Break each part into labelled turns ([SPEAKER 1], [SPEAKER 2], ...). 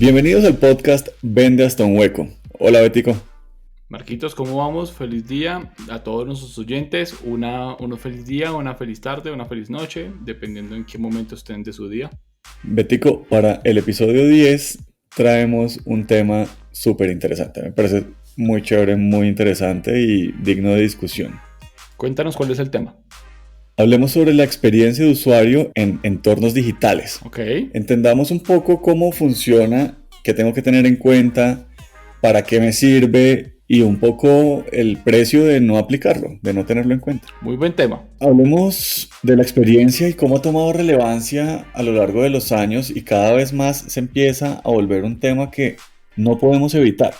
[SPEAKER 1] Bienvenidos al podcast Vende hasta un hueco. Hola Betico.
[SPEAKER 2] Marquitos, ¿cómo vamos? Feliz día a todos nuestros oyentes. Un feliz día, una feliz tarde, una feliz noche, dependiendo en qué momento estén de su día.
[SPEAKER 1] Betico, para el episodio 10 traemos un tema súper interesante. Me parece muy chévere, muy interesante y digno de discusión.
[SPEAKER 2] Cuéntanos cuál es el tema.
[SPEAKER 1] Hablemos sobre la experiencia de usuario en entornos digitales.
[SPEAKER 2] Ok.
[SPEAKER 1] Entendamos un poco cómo funciona, qué tengo que tener en cuenta, para qué me sirve y un poco el precio de no aplicarlo, de no tenerlo en cuenta.
[SPEAKER 2] Muy buen tema.
[SPEAKER 1] Hablemos de la experiencia y cómo ha tomado relevancia a lo largo de los años y cada vez más se empieza a volver un tema que no podemos evitar.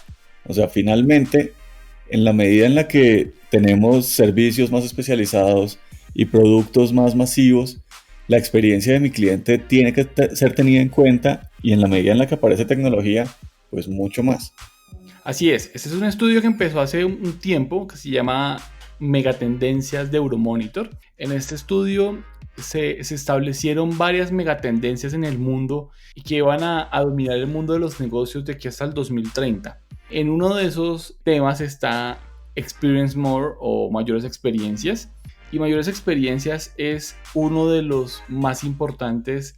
[SPEAKER 1] O sea, finalmente, en la medida en la que tenemos servicios más especializados y productos más masivos, la experiencia de mi cliente tiene que ser tenida en cuenta y en la medida en la que aparece tecnología, pues mucho más.
[SPEAKER 2] Así es. Este es un estudio que empezó hace un tiempo que se llama Megatendencias de Euromonitor. En este estudio se establecieron varias megatendencias en el mundo y que iban a dominar el mundo de los negocios de aquí hasta el 2030. En uno de esos temas está Experience More o mayores experiencias. Y mayores experiencias es uno de los más importantes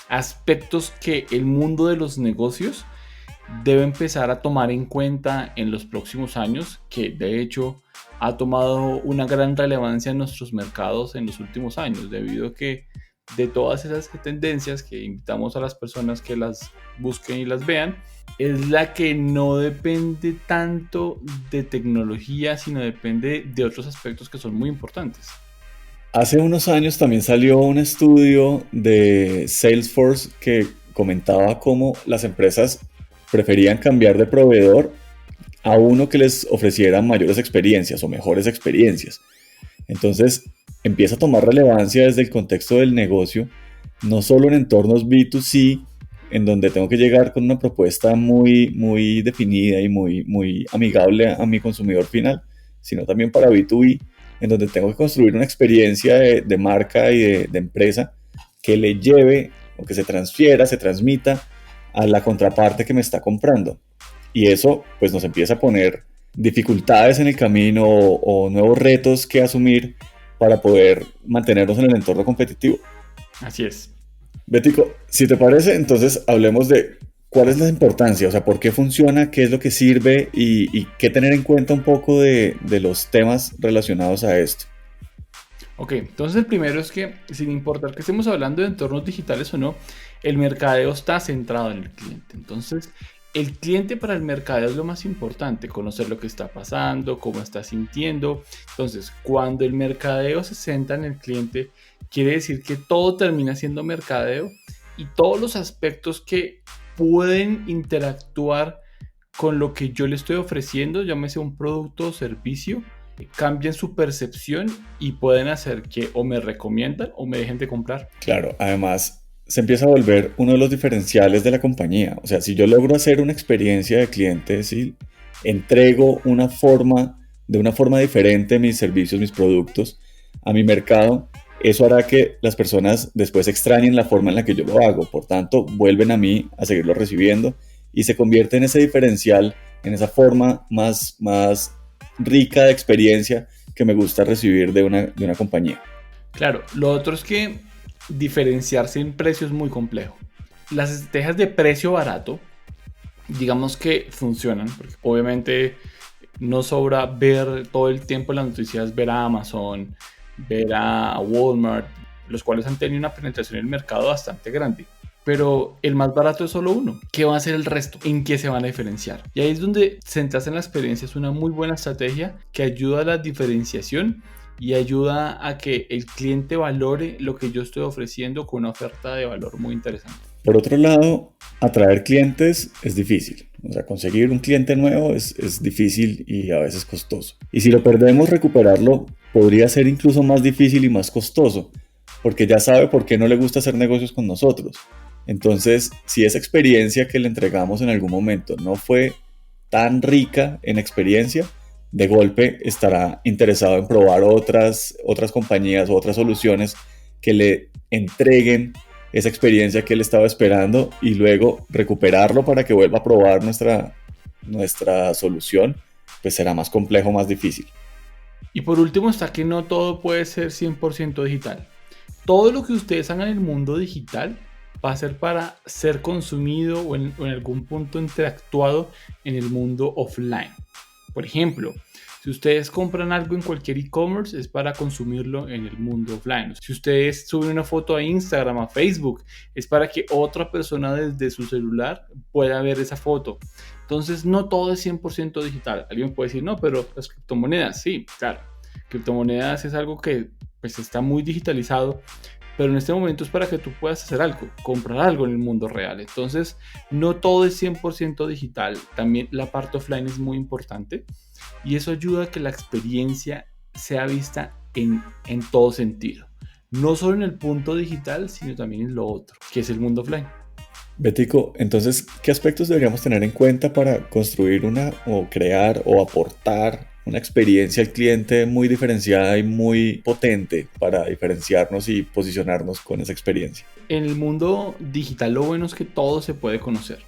[SPEAKER 2] aspectos que el mundo de los negocios debe empezar a tomar en cuenta en los próximos años, que de hecho ha tomado una gran relevancia en nuestros mercados en los últimos años, debido a que de todas esas tendencias que invitamos a las personas que las busquen y las vean, es la que no depende tanto de tecnología, sino depende de otros aspectos que son muy importantes.
[SPEAKER 1] Hace unos años también salió un estudio de Salesforce que comentaba cómo las empresas preferían cambiar de proveedor a uno que les ofreciera mayores experiencias o mejores experiencias. Entonces empieza a tomar relevancia desde el contexto del negocio, no solo en entornos B2C, en donde tengo que llegar con una propuesta muy definida y muy amigable a mi consumidor final, sino también para B2B, en donde tengo que construir una experiencia de marca y de empresa que le lleve o que se transfiera, se transmita a la contraparte que me está comprando. Y eso pues nos empieza a poner dificultades en el camino o nuevos retos que asumir para poder mantenernos en el entorno competitivo.
[SPEAKER 2] Así es.
[SPEAKER 1] Betico, si te parece, entonces hablemos de cuál es la importancia, o sea, por qué funciona, qué es lo que sirve y qué tener en cuenta un poco de los temas relacionados a esto.
[SPEAKER 2] Ok, entonces el primero es que sin importar que estemos hablando de entornos digitales o no, el mercadeo está centrado en el cliente. Entonces, el cliente para el mercadeo es lo más importante, conocer lo que está pasando, cómo está sintiendo. Entonces, cuando el mercadeo se centra en el cliente, quiere decir que todo termina siendo mercadeo y todos los aspectos que pueden interactuar con lo que yo le estoy ofreciendo, llámese un producto o servicio, cambian su percepción y pueden hacer que o me recomiendan o me dejen de comprar.
[SPEAKER 1] Claro, además se empieza a volver uno de los diferenciales de la compañía. O sea, si yo logro hacer una experiencia de cliente, si entrego de una forma diferente mis servicios, mis productos a mi mercado, eso hará que las personas después extrañen la forma en la que yo lo hago. Por tanto, vuelven a mí a seguirlo recibiendo y se convierte en ese diferencial, en esa forma más rica de experiencia que me gusta recibir de una compañía.
[SPEAKER 2] Claro, lo otro es que diferenciarse en precio es muy complejo. Las estrategias de precio barato, digamos que funcionan, porque obviamente no sobra ver todo el tiempo en las noticias, ver a Amazon, ver a Walmart, los cuales han tenido una penetración en el mercado bastante grande. Pero el más barato es solo uno. ¿Qué va a hacer el resto? ¿En qué se van a diferenciar? Y ahí es donde centrarse en la experiencia es una muy buena estrategia que ayuda a la diferenciación y ayuda a que el cliente valore lo que yo estoy ofreciendo con una oferta de valor muy interesante.
[SPEAKER 1] Por otro lado, atraer clientes es difícil. O sea, conseguir un cliente nuevo es difícil y a veces costoso. Y si lo perdemos, recuperarlo podría ser incluso más difícil y más costoso, porque ya sabe por qué no le gusta hacer negocios con nosotros. Entonces, si esa experiencia que le entregamos en algún momento no fue tan rica en experiencia, de golpe estará interesado en probar otras compañías o otras soluciones que le entreguen esa experiencia que él estaba esperando y luego recuperarlo para que vuelva a probar nuestra solución, pues será más complejo, más difícil.
[SPEAKER 2] Y por último está que no todo puede ser 100% digital. Todo lo que ustedes hagan en el mundo digital va a ser para ser consumido o en algún punto interactuado en el mundo offline. Por ejemplo, si ustedes compran algo en cualquier e-commerce es para consumirlo en el mundo offline. Si ustedes suben una foto a Instagram, a Facebook, es para que otra persona desde su celular pueda ver esa foto. Entonces no todo es 100% digital. Alguien puede decir, no, pero las criptomonedas, sí, claro. Criptomonedas es algo que pues está muy digitalizado, pero en este momento es para que tú puedas hacer algo, comprar algo en el mundo real. Entonces, no todo es 100% digital, también la parte offline es muy importante y eso ayuda a que la experiencia sea vista en todo sentido. No solo en el punto digital, sino también en lo otro, que es el mundo offline.
[SPEAKER 1] Betico, entonces, ¿qué aspectos deberíamos tener en cuenta para construir una o crear o aportar una experiencia al cliente muy diferenciada y muy potente para diferenciarnos y posicionarnos con esa experiencia?
[SPEAKER 2] En el mundo digital lo bueno es que todo se puede conocer,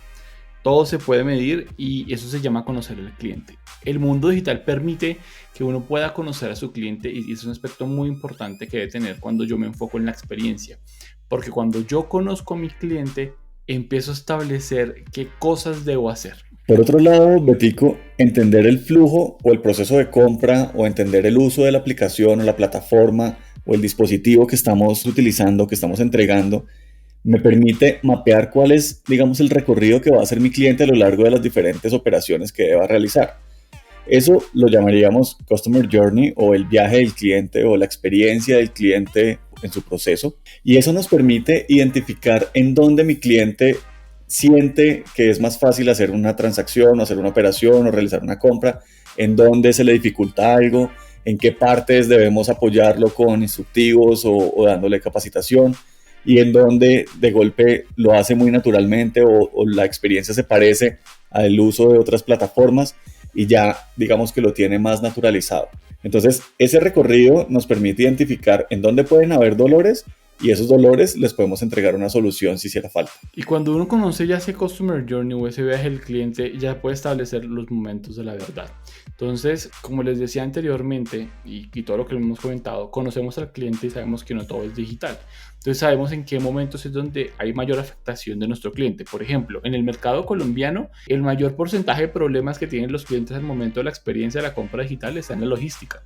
[SPEAKER 2] todo se puede medir y eso se llama conocer al cliente. El mundo digital permite que uno pueda conocer a su cliente y es un aspecto muy importante que debe tener cuando yo me enfoco en la experiencia, porque cuando yo conozco a mi cliente, empiezo a establecer qué cosas debo hacer.
[SPEAKER 1] Por otro lado, Betico, entender el flujo o el proceso de compra o entender el uso de la aplicación o la plataforma o el dispositivo que estamos utilizando, que estamos entregando, me permite mapear cuál es, digamos, el recorrido que va a hacer mi cliente a lo largo de las diferentes operaciones que deba realizar. Eso lo llamaríamos Customer Journey o el viaje del cliente o la experiencia del cliente en su proceso. Y eso nos permite identificar en dónde mi cliente siente que es más fácil hacer una transacción o hacer una operación o realizar una compra, en dónde se le dificulta algo, en qué partes debemos apoyarlo con instructivos o dándole capacitación y en dónde de golpe lo hace muy naturalmente o la experiencia se parece al uso de otras plataformas y ya digamos que lo tiene más naturalizado. Entonces ese recorrido nos permite identificar en dónde pueden haber dolores y esos dolores les podemos entregar una solución si hiciera falta.
[SPEAKER 2] Y cuando uno conoce ya ese Customer Journey o ese viaje del cliente, ya puede establecer los momentos de la verdad. Entonces, como les decía anteriormente y todo lo que hemos comentado, conocemos al cliente y sabemos que no todo es digital. Entonces sabemos en qué momentos es donde hay mayor afectación de nuestro cliente. Por ejemplo, en el mercado colombiano, el mayor porcentaje de problemas que tienen los clientes al momento de la experiencia de la compra digital está en la logística.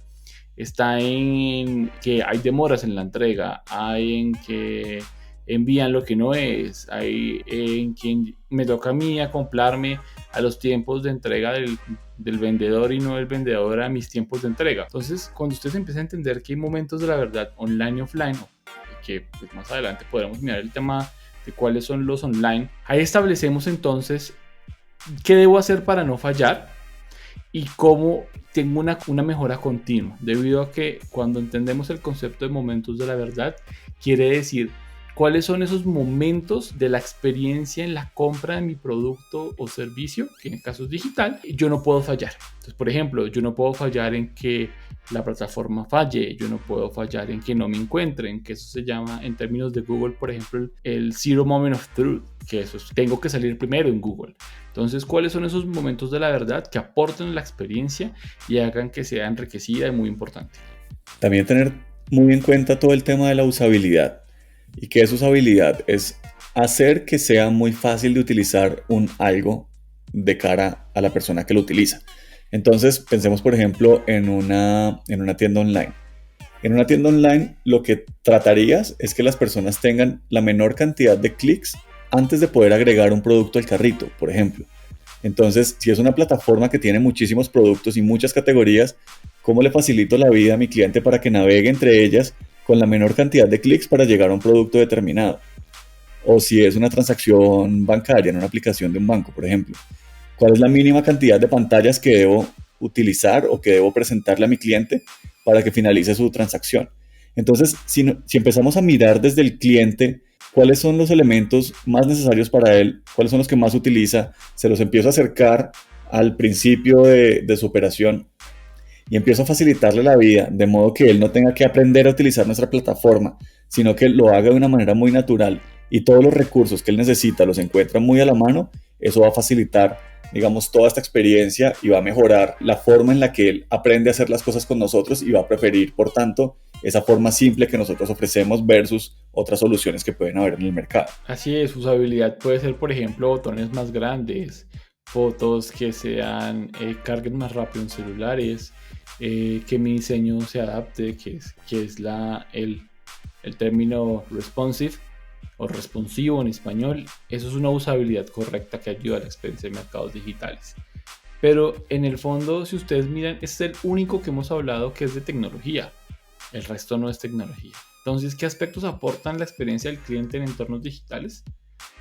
[SPEAKER 2] Está en que hay demoras en la entrega, hay en que envían lo que no es, hay en que me toca a mí acoplarme a los tiempos de entrega del vendedor y no el vendedor a mis tiempos de entrega. Entonces, cuando ustedes empiezan a entender que hay momentos de la verdad online y offline, que pues, más adelante podremos mirar el tema de cuáles son los online, ahí establecemos entonces qué debo hacer para no fallar y cómo tengo una mejora continua, debido a que cuando entendemos el concepto de momentos de la verdad, quiere decir cuáles son esos momentos de la experiencia en la compra de mi producto o servicio, que en el caso es digital, yo no puedo fallar. Entonces, por ejemplo, yo no puedo fallar en que la plataforma falle, yo no puedo fallar en que no me encuentren, que eso se llama en términos de Google, por ejemplo, el Zero Moment of Truth, que eso es, tengo que salir primero en Google. Entonces, ¿cuáles son esos momentos de la verdad que aporten la experiencia y hagan que sea enriquecida y muy importante?
[SPEAKER 1] También tener muy en cuenta todo el tema de la usabilidad. ¿Y qué es usabilidad? Es hacer que sea muy fácil de utilizar un algo de cara a la persona que lo utiliza. Entonces, pensemos, por ejemplo, en una tienda online. En una tienda online, lo que tratarías es que las personas tengan la menor cantidad de clics antes de poder agregar un producto al carrito, por ejemplo. Entonces, si es una plataforma que tiene muchísimos productos y muchas categorías, ¿cómo le facilito la vida a mi cliente para que navegue entre ellas con la menor cantidad de clics para llegar a un producto determinado? O si es una transacción bancaria en una aplicación de un banco, por ejemplo, ¿cuál es la mínima cantidad de pantallas que debo utilizar o que debo presentarle a mi cliente para que finalice su transacción? Entonces, si empezamos a mirar desde el cliente cuáles son los elementos más necesarios para él, cuáles son los que más utiliza, se los empiezo a acercar al principio de su operación y empiezo a facilitarle la vida, de modo que él no tenga que aprender a utilizar nuestra plataforma, sino que lo haga de una manera muy natural y todos los recursos que él necesita los encuentra muy a la mano, eso va a facilitar, digamos, toda esta experiencia y va a mejorar la forma en la que él aprende a hacer las cosas con nosotros y va a preferir, por tanto, esa forma simple que nosotros ofrecemos versus otras soluciones que pueden haber en el mercado.
[SPEAKER 2] Así es, usabilidad puede ser, por ejemplo, botones más grandes, fotos que carguen más rápido en celulares, que mi diseño se adapte, que es el término responsive o responsivo en español. Eso es una usabilidad correcta que ayuda a la experiencia de mercados digitales. Pero en el fondo, si ustedes miran, este es el único que hemos hablado que es de tecnología. El resto no es tecnología. Entonces, ¿qué aspectos aportan la experiencia del cliente en entornos digitales?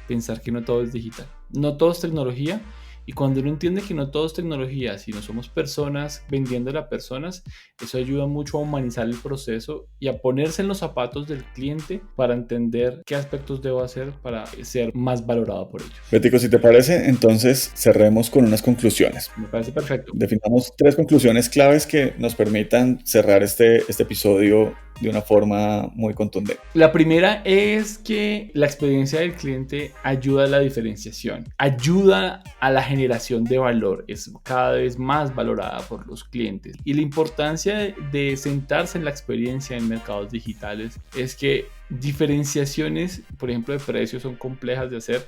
[SPEAKER 2] Pensar que no todo es digital. No todo es tecnología. Y cuando uno entiende que no todo es tecnología, sino somos personas vendiéndole a personas, eso ayuda mucho a humanizar el proceso y a ponerse en los zapatos del cliente para entender qué aspectos debo hacer para ser más valorado por ellos.
[SPEAKER 1] Betico, si te parece, entonces cerremos con unas conclusiones.
[SPEAKER 2] Me parece perfecto.
[SPEAKER 1] Definamos 3 conclusiones claves que nos permitan cerrar este episodio de una forma muy contundente.
[SPEAKER 2] La primera es que la experiencia del cliente ayuda a la diferenciación, ayuda a la generación de valor, es cada vez más valorada por los clientes. Y la importancia de sentarse en la experiencia en mercados digitales es que diferenciaciones, por ejemplo, de precios son complejas de hacer,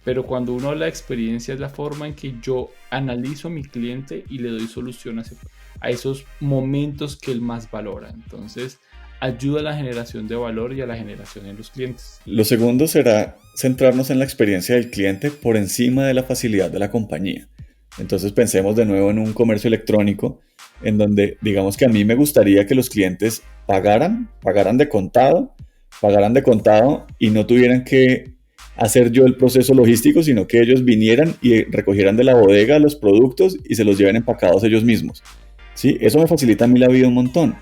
[SPEAKER 2] pero cuando uno habla de experiencia es la forma en que yo analizo a mi cliente y le doy solución a esos momentos que él más valora. Entonces, ayuda a la generación de valor y a la generación en los clientes.
[SPEAKER 1] Lo segundo será centrarnos en la experiencia del cliente por encima de la facilidad de la compañía. Entonces pensemos de nuevo en un comercio electrónico en donde digamos que a mí me gustaría que los clientes pagaran de contado y no tuvieran que hacer yo el proceso logístico, sino que ellos vinieran y recogieran de la bodega los productos y se los lleven empacados ellos mismos. ¿Sí? Eso me facilita a mí la vida un montón.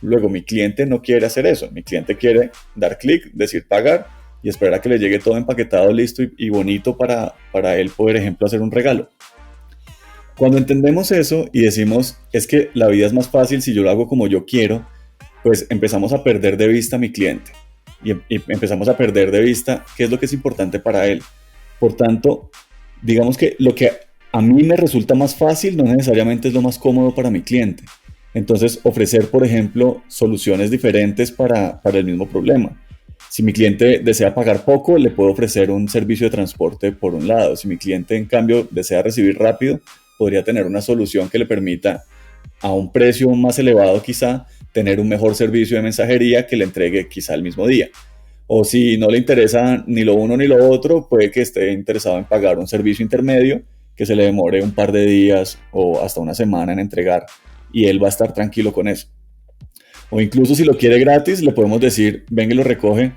[SPEAKER 1] Luego mi cliente no quiere hacer eso, mi cliente quiere dar clic, decir pagar y esperar a que le llegue todo empaquetado, listo y bonito para él poder, ejemplo, hacer un regalo. Cuando entendemos eso y decimos, es que la vida es más fácil si yo lo hago como yo quiero, pues empezamos a perder de vista a mi cliente y empezamos a perder de vista qué es lo que es importante para él. Por tanto, digamos que lo que a mí me resulta más fácil no necesariamente es lo más cómodo para mi cliente. Entonces, ofrecer, por ejemplo, soluciones diferentes para el mismo problema. Si mi cliente desea pagar poco, le puedo ofrecer un servicio de transporte por un lado. Si mi cliente, en cambio, desea recibir rápido, podría tener una solución que le permita, a un precio más elevado quizá, tener un mejor servicio de mensajería que le entregue quizá el mismo día. O si no le interesa ni lo uno ni lo otro, puede que esté interesado en pagar un servicio intermedio que se le demore un par de días o hasta una semana en entregar y él va a estar tranquilo con eso. O incluso si lo quiere gratis, le podemos decir, venga y lo recoge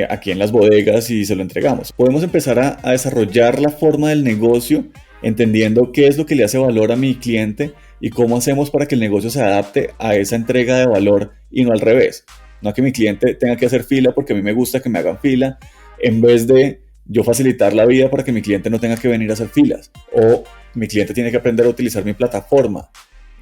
[SPEAKER 1] aquí en las bodegas y se lo entregamos. Podemos empezar a desarrollar la forma del negocio entendiendo qué es lo que le hace valor a mi cliente y cómo hacemos para que el negocio se adapte a esa entrega de valor y no al revés. No que mi cliente tenga que hacer fila porque a mí me gusta que me hagan fila, en vez de yo facilitar la vida para que mi cliente no tenga que venir a hacer filas. O mi cliente tiene que aprender a utilizar mi plataforma,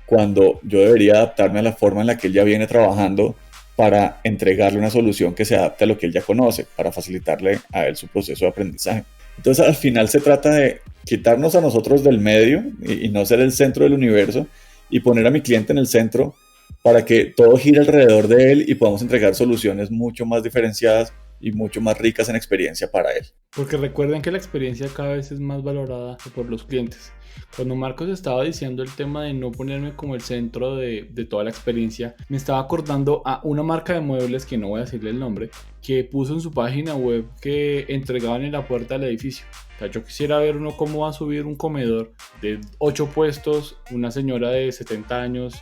[SPEAKER 1] cuando yo debería adaptarme a la forma en la que él ya viene trabajando para entregarle una solución que se adapte a lo que él ya conoce, para facilitarle a él su proceso de aprendizaje. Entonces, al final se trata de quitarnos a nosotros del medio y no ser el centro del universo y poner a mi cliente en el centro para que todo gire alrededor de él y podamos entregar soluciones mucho más diferenciadas y mucho más ricas en experiencia para él.
[SPEAKER 2] Porque recuerden que la experiencia cada vez es más valorada por los clientes. Cuando Marcos estaba diciendo el tema de no ponerme como el centro de toda la experiencia, me estaba acordando a una marca de muebles, que no voy a decirle el nombre, que puso en su página web que entregaban en la puerta del edificio. O sea, yo quisiera ver uno cómo va a subir un comedor de 8 puestos, una señora de 70 años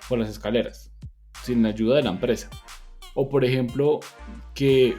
[SPEAKER 2] por las escaleras, sin la ayuda de la empresa. O por ejemplo, que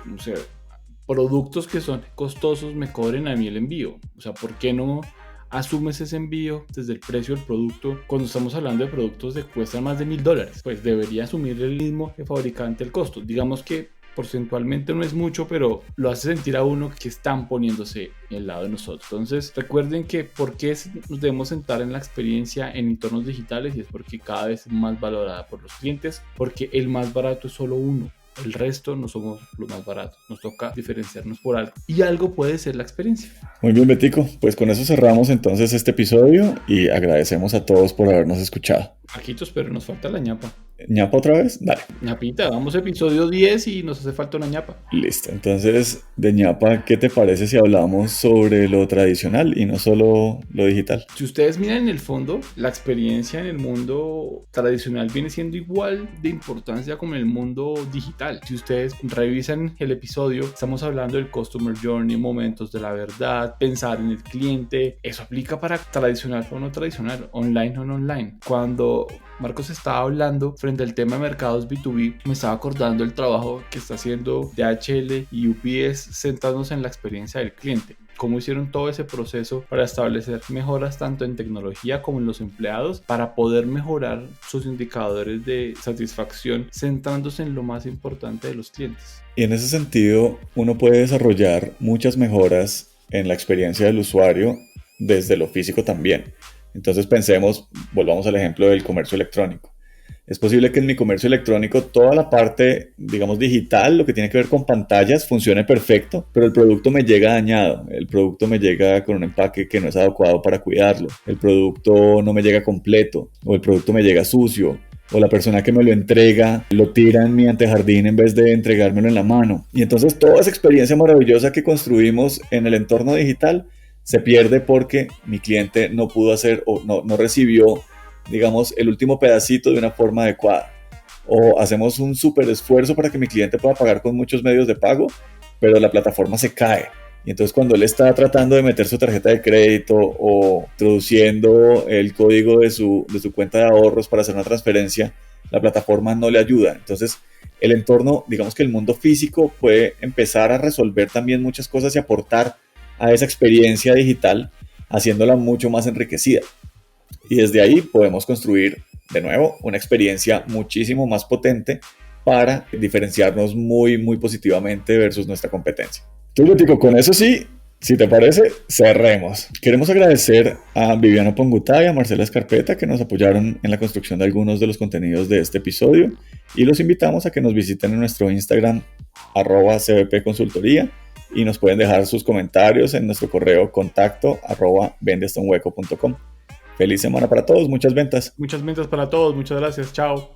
[SPEAKER 2] productos que son costosos me cobren a mí el envío. O sea, ¿por qué no asumes ese envío desde el precio del producto? Cuando estamos hablando de productos que cuestan más de $1,000, pues debería asumir el mismo fabricante el costo. Digamos que porcentualmente no es mucho, pero lo hace sentir a uno que están poniéndose en el lado de nosotros. Entonces recuerden que por qué nos debemos sentar en la experiencia en entornos digitales, y es porque cada vez es más valorada por los clientes, porque el más barato es solo uno. El resto no somos los más baratos. Nos toca diferenciarnos por algo. Y algo puede ser la experiencia.
[SPEAKER 1] Muy bien, Betico. Pues con eso cerramos entonces este episodio y agradecemos a todos por habernos escuchado.
[SPEAKER 2] Marquitos, pero nos falta la ñapa.
[SPEAKER 1] ¿Ñapa otra vez? Dale.
[SPEAKER 2] Ñapita, vamos a episodio 10 y nos hace falta una ñapa.
[SPEAKER 1] Listo. Entonces, de ñapa, ¿qué te parece si hablamos sobre lo tradicional y no solo lo digital?
[SPEAKER 2] Si ustedes miran en el fondo, la experiencia en el mundo tradicional viene siendo igual de importancia como en el mundo digital. Si ustedes revisan el episodio, estamos hablando del Customer Journey, momentos de la verdad, pensar en el cliente. Eso aplica para tradicional o no tradicional, online o no online. Cuando Marcos estaba hablando frente al tema de mercados B2B, me estaba acordando el trabajo que está haciendo DHL y UPS centrándose en la experiencia del cliente. Cómo hicieron todo ese proceso para establecer mejoras tanto en tecnología como en los empleados para poder mejorar sus indicadores de satisfacción centrándose en lo más importante de los clientes.
[SPEAKER 1] Y en ese sentido, uno puede desarrollar muchas mejoras en la experiencia del usuario desde lo físico también. Entonces pensemos, volvamos al ejemplo del comercio electrónico. Es posible que en mi comercio electrónico toda la parte, digamos, digital, lo que tiene que ver con pantallas, funcione perfecto, pero el producto me llega dañado, el producto me llega con un empaque que no es adecuado para cuidarlo, el producto no me llega completo, o el producto me llega sucio, o la persona que me lo entrega lo tira en mi antejardín en vez de entregármelo en la mano. Y entonces toda esa experiencia maravillosa que construimos en el entorno digital se pierde porque mi cliente no pudo hacer o no recibió, digamos, el último pedacito de una forma adecuada. O hacemos un súper esfuerzo para que mi cliente pueda pagar con muchos medios de pago, pero la plataforma se cae. Y entonces cuando él está tratando de meter su tarjeta de crédito o introduciendo el código de su cuenta de ahorros para hacer una transferencia, la plataforma no le ayuda. Entonces el entorno, digamos que el mundo físico puede empezar a resolver también muchas cosas y aportar a esa experiencia digital, haciéndola mucho más enriquecida. Y desde ahí podemos construir, de nuevo, una experiencia muchísimo más potente para diferenciarnos muy, muy positivamente versus nuestra competencia. Entonces, Tico, con eso sí, si te parece, cerremos. Queremos agradecer a Viviana Pongutá y a Marcela Escarpeta que nos apoyaron en la construcción de algunos de los contenidos de este episodio y los invitamos a que nos visiten en nuestro Instagram @cbpconsultoría y nos pueden dejar sus comentarios en nuestro correo contacto @vendestounhueco.com. Feliz semana para todos, muchas ventas.
[SPEAKER 2] Muchas ventas para todos, muchas gracias, chao.